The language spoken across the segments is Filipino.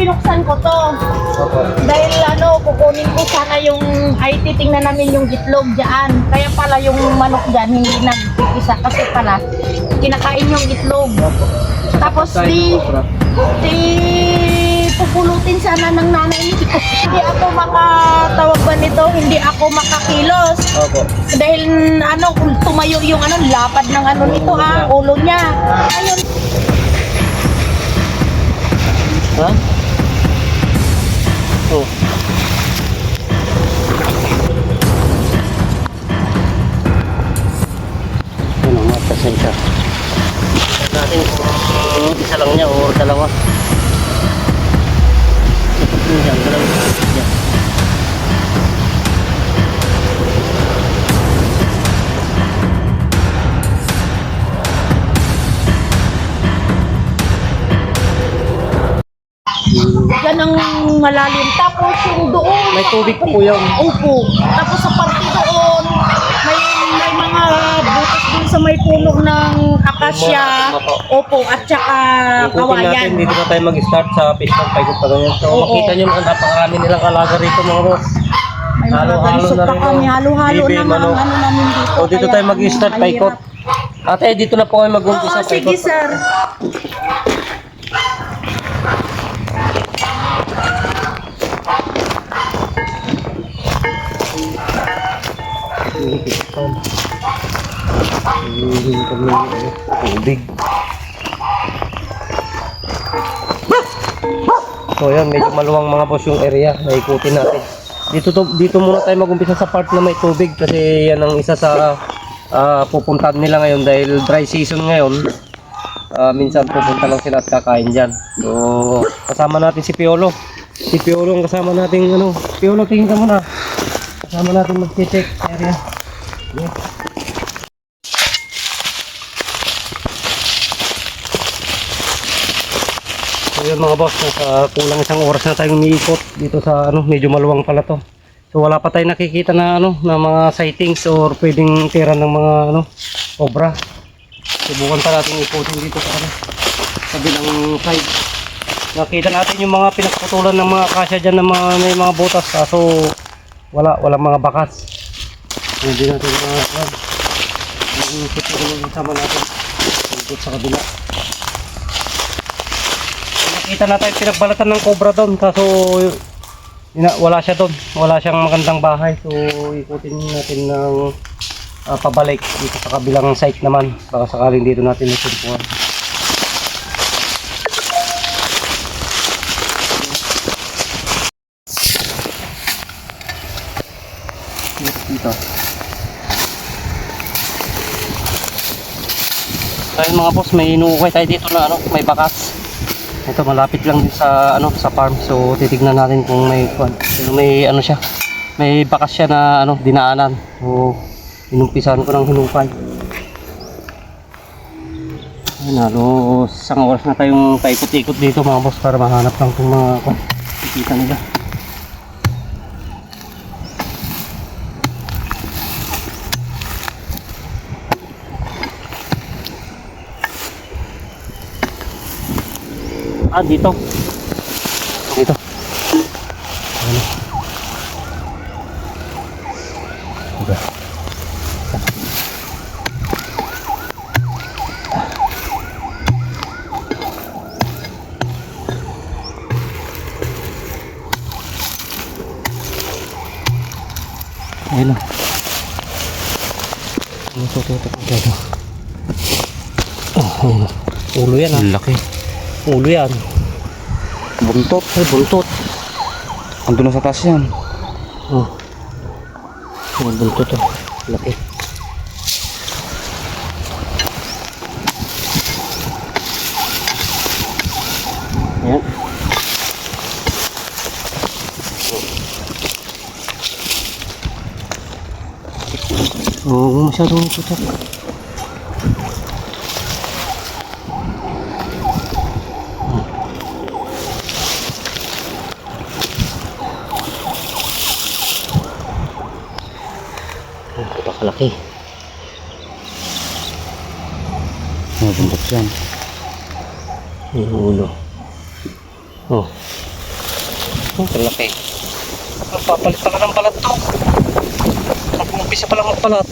binuksan ko to. Dahil kukunin ko sana yung, ay titingnan namin yung itlog dyan. Kaya pala yung manok dyan, hindi nagpipisa kasi pala, kinakain yung itlog. Tapos pupulutin sana ng nanay nito. Hindi ako makatawag ba nito, hindi ako makakilos. Dahil tumayo yung lapad ng nito ulo niya. Ayun. Ha? Oh. Ano nga, pasensya. Natin kung isa lang niya o dalawa. Yan, dalawa. Yan. Yan ang malalim. Tapos yung doon. May tubig po yung. Opo. Tapos sa parte doon, may mga butas din sa may puno ng akasya. Opo. At saka Ikutin natin, kawayan. dito na tayo mag-start sa piston paikot pa ganyan. So makita nyo naman, napakarami nilang alaga rito mga boss. May mga Halo-halo gansok na pa rin kami. yung Halo-halo bibi, na manok. ang namin dito. So dito Kaya tayo mag-start paikot. mahirap. Ate, dito na po kayo mag-umpisa Oo, sige paikot. sir. Tubig. So yan, medyo maluwang mga boss yung area na ikutin natin. Dito muna tayo mag-umpisa sa part na may tubig kasi yan ang isa sa pupuntahan nila ngayon dahil dry season ngayon. Minsan pupunta lang sila at kakain dyan. So kasama natin si Piolo. Si Piolo ang kasama natin Piolo, tingin ka muna. Kasama natin mag-check area. Yeah. So yun mga boss, nasa kulang isang oras na tayong umiikot dito sa medyo maluwang pala to. So wala pa tayong nakikita na na mga sightings or pwedeng tira ng mga cobra. Subukan pa natin ikutin dito sa bilang side. Nakita natin yung mga pinagputulan ng mga kasya dyan na may mga butas, kaso walang mga bakas. Hindi natin ikot yung sama natin ikot sa kabila. Nakita natin pinagbalatan ng cobra doon, kaso wala siya doon, wala siyang magandang bahay. So ikutin natin ng pabalik dito sa kabilang site naman, baka sakaling dito natin nasuntuan. Dito. Ayun mga boss, may inuukay tayo dito na may bakas. Ito malapit lang din sa sa farm. So titignan natin kung may siya. May bakas siya na dinaanan. So inumpisahan ko ng hinukay. Ayun, halos isang oras na tayong paikot-ikot dito mga boss para mahanap lang itong mga kikita nila. Dito. Dito. Ano? Diba? Ayun lang. Dito. Ulo yan laki. Ulo yan. Buntot. Ay, buntot. Ando na sa taas yan. Oh. Ang buntot to. Laki. Ayan. Oh, masyadong putok. Napakalaki. Buntot yan. Yung ulo. Oh. Kalaki. Papalit pala ng balat to. Mag-umpisa pala magpalat.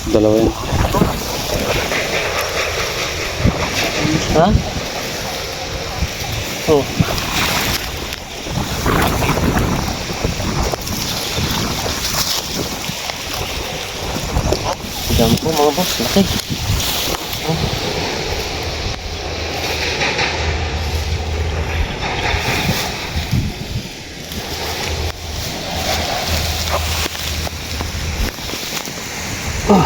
Dalawa yan. Ha? Oh. Dami po mga boss. Laki. Oh. Oh.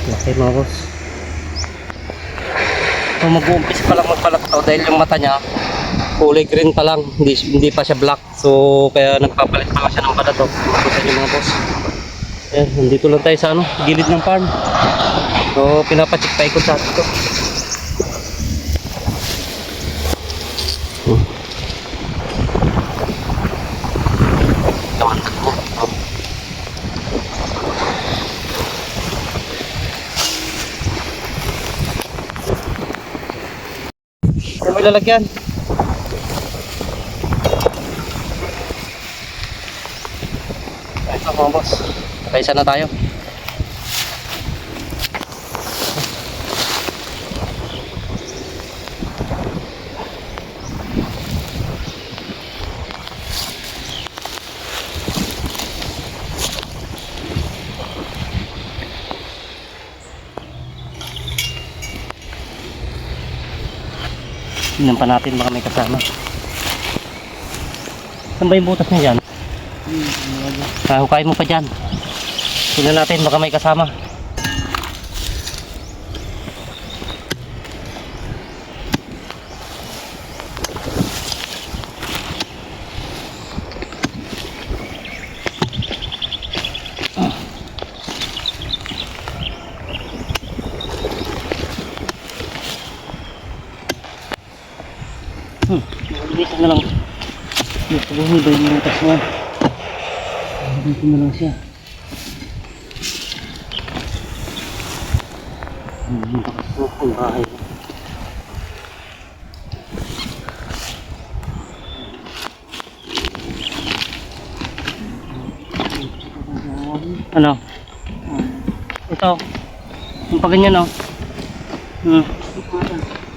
Laki mga boss. So, mag-uumpis pa lang magpalat to dahil yung mata niya kulay green pa lang, hindi pa siya black. So kaya nagpapalit pa lang siya ng balat to. Makita niyo mga boss. Ayan, nandito lang tayo sa ano, gilid ng farm. So pinapacheck pa ikot sa atin to. Ano may lalagyan? Ito mga boss, nakaisa na tayo. Tingnan pa natin baka may kasama. Saan ba yung butas niya dyan? Hukayin mo pa dyan. Tingnan natin baka may kasama. Dito na lang. Dito ba yung butas mo? Dito na lang siya. Ang bahay. Ano? Ito. Yung pa ganyan, oh.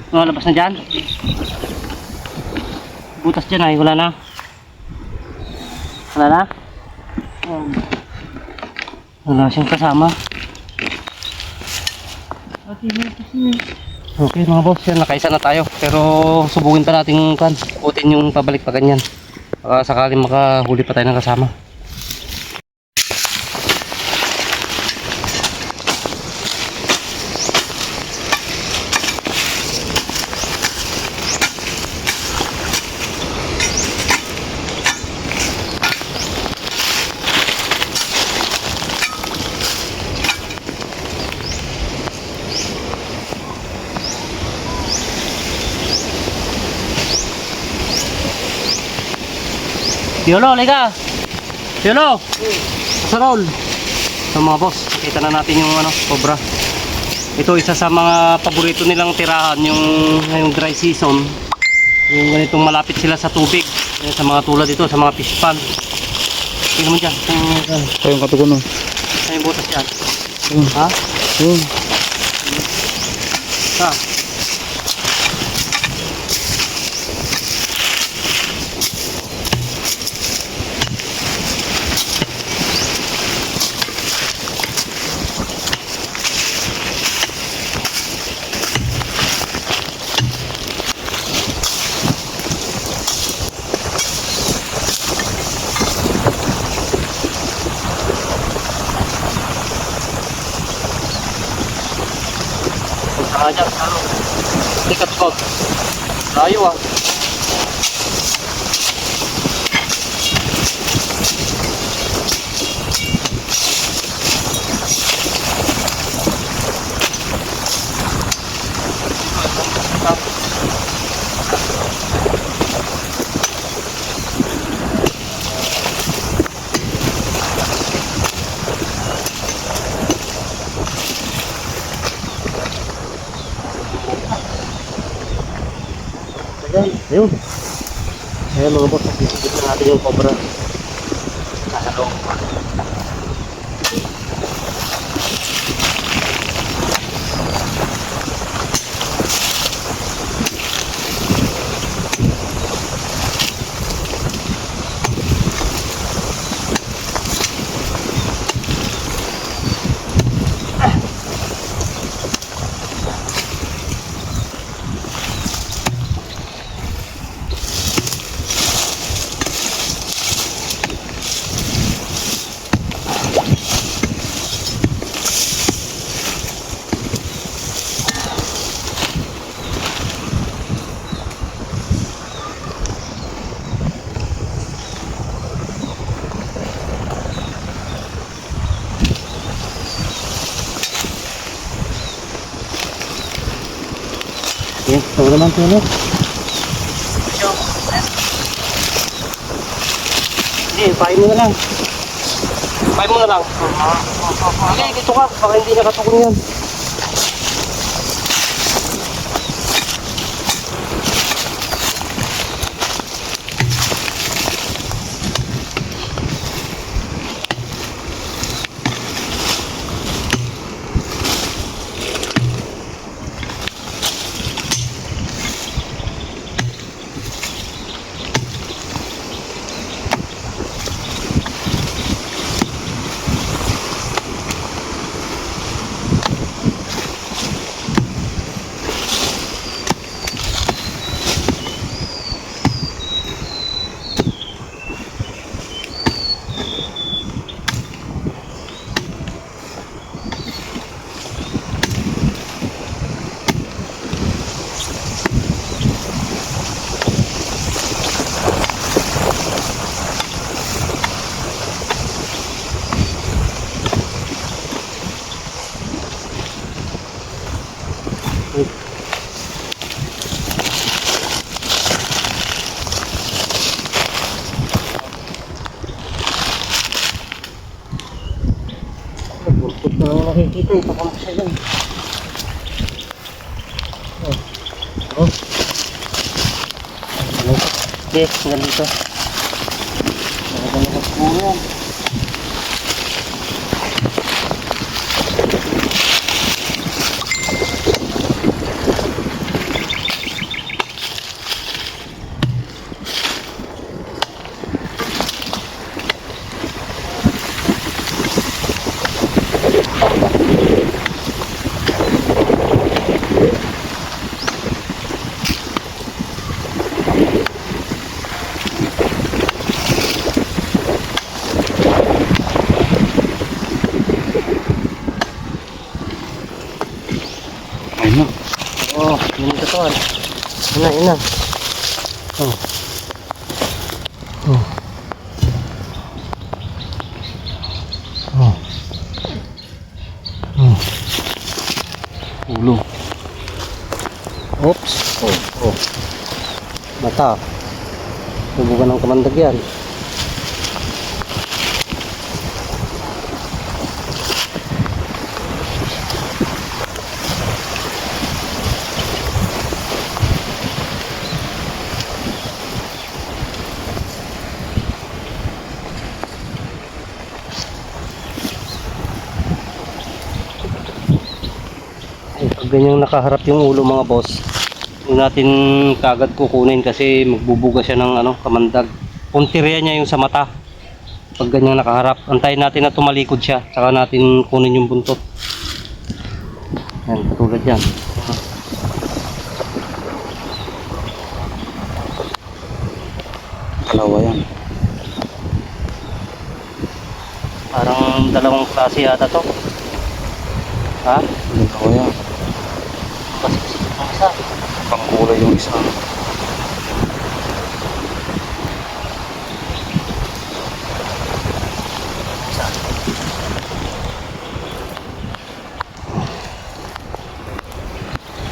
Labas na dyan. Butas dyan ay wala na. Wala na? Wala siyang kasama. Okay mga boss, yan nakaisa na tayo. Pero subukin pa natin kan, putin yung pabalik pa ganyan. Baka sakaling makahuli pa tayo ng kasama. Yolo, lega. Yolo. Sarol. So mga boss, nakita na natin yung ano, cobra. Ito isa sa mga paborito nilang tirahan yung ngayong dry season. Yung ganitong malapit sila sa tubig. Sa mga tulad dito, sa mga fish pond. Tingnan mo dyan. Ito yung katugon, no? Ay, yung butas dyan. Ha? Yun. Ha? Ayan, ano? Tikat ko. Layo ah. Ayun. Ayan mga boss, nakisigit na natin yung cobra. Nasa loob. Yes, ito naman tulog. Hindi, pahin mo na lang. Pahin mo na lang. Okay, dito ka. Baka hindi nakatukon yan. Burkot na lang nakikita. Ipapamp siya dyan. Oh. Okay, hanggang dito. Nakagalakas mo yan. Ayun na. Oh, yun ito to. Ina, ina. Oh. Oh. Oh. Oh. Ulo. Oops. Oh, oh. Mata. Subukan ng kamandag yan. Pag ganyang nakaharap yung ulo mga boss, hindi natin kagad kukunin kasi magbubuga siya ng kamandag. Puntirya niya yung sa mata. Pag ganyang nakaharap, antayin natin na tumalikod siya, saka natin kunin yung buntot. Yan, katulad yan. Dalawa yan. Parang dalawang klase yata to. Ha? Dalawa yan. Kasi yung isa. Pangkulay yung isa.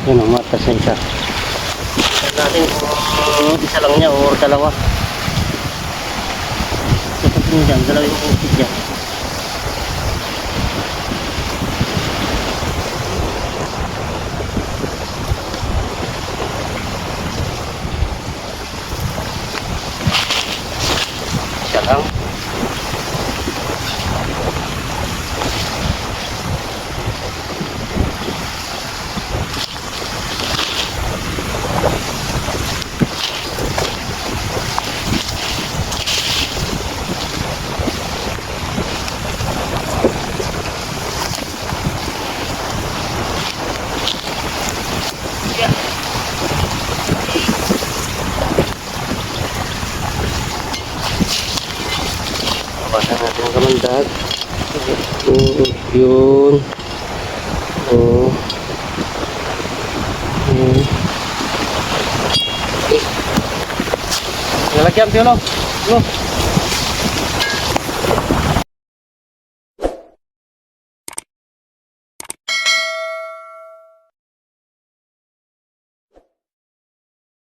Yan ang matas na isa. Tignan natin kung isa lang niya o dalawa. Kapag nyo dyan, dalawa yung ukit dyan. Labasan natin. Mga kamandag. Yun. Oh. Nalagyan, Piolo. Yo.